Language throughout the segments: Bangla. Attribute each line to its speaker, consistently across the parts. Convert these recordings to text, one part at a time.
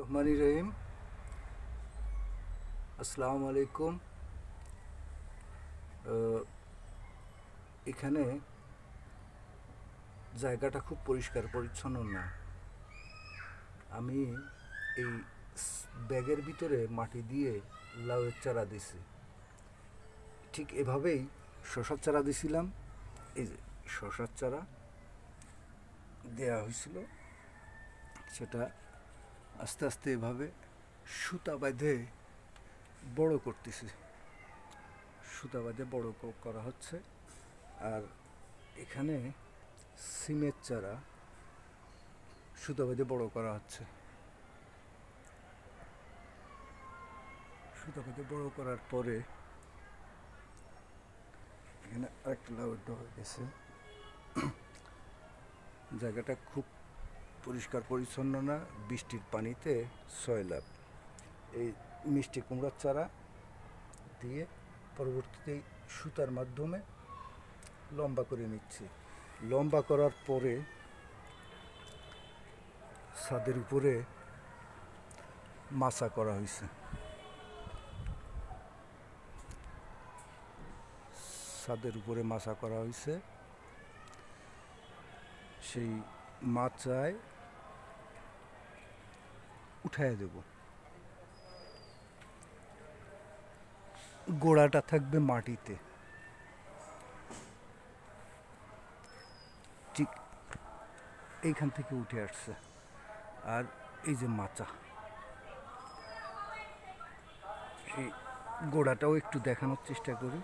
Speaker 1: রহমানির রহিম। আসসালামু আলাইকুম। এখানে জায়গাটা খুব পরিষ্কার পরিচ্ছন্ন না। আমি এই ব্যাগের ভিতরে মাটি দিয়ে লাউয়ের চারা দিছি। ঠিক এভাবেই শশার চারা দিছিলাম। এই যে শশার চারা দেয়া হয়েছিল, সেটা আস্তে আস্তে এভাবে সুতা বাঁধে বড় করতেছি। সুতা বাঁধে বড় করা হচ্ছে। আর এখানে সিমের চারা সুতা বেঁধে বড় করা হচ্ছে। সুতা বেঁধে বড় করার পরে এখানে আরেকটা লাউয়ের ডগা হয়ে গেছে। জায়গাটা খুব পরিষ্কার পরিচ্ছন্ন না, বৃষ্টির পানিতে সয়লাভ। এই মিষ্টি কুমড়ার চারা দিয়ে পরবর্তীতে সুতার মাধ্যমে লম্বা করে নিচ্ছি। লম্বা করার পরে ছাদের উপরে মাচা করা হয়েছে। ছাদের উপরে মাচা করা হয়েছে। সেই মাচায় উঠায় দেব। গোড়াটা থাকবে মাটিতে। ঠিক এইখান থেকে উঠে আসছে। আর এই যে মাচা, এই গোড়াটাও একটু দেখানোর চেষ্টা করি।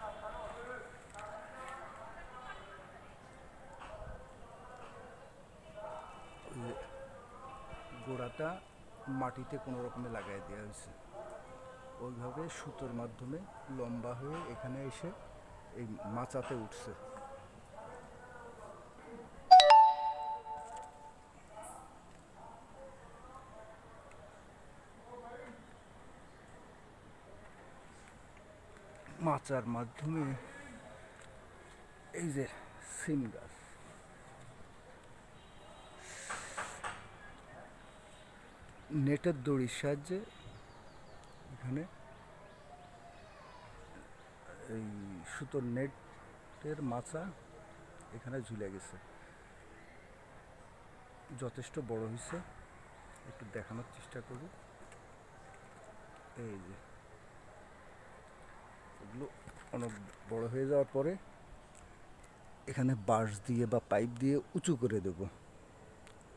Speaker 1: গোড়াটা মাটিতে কোনো রকমে লাগাই দেওয়া হয়েছে। ওইভাবে সুতোর মাধ্যমে লম্বা হয়ে এখানে এসে এই মাচাতে উঠছে। মাচার মাধ্যমে এই যে সিম গাছ, নেটের দড়ির সাহায্যে এখানে এই সুতোর নেটের মাচা এখানে ঝুলে গেছে। যথেষ্ট বড় হয়েছে, একটু দেখানোর চেষ্টা করি। এই যে এগুলো অনেক বড় হয়ে যাওয়ার পরে এখানে বাঁশ দিয়ে বা পাইপ দিয়ে উঁচু করে দেব,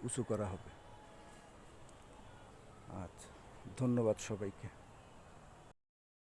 Speaker 1: উঁচু করা হবে। আচ্ছা, ধন্যবাদ সবাইকে।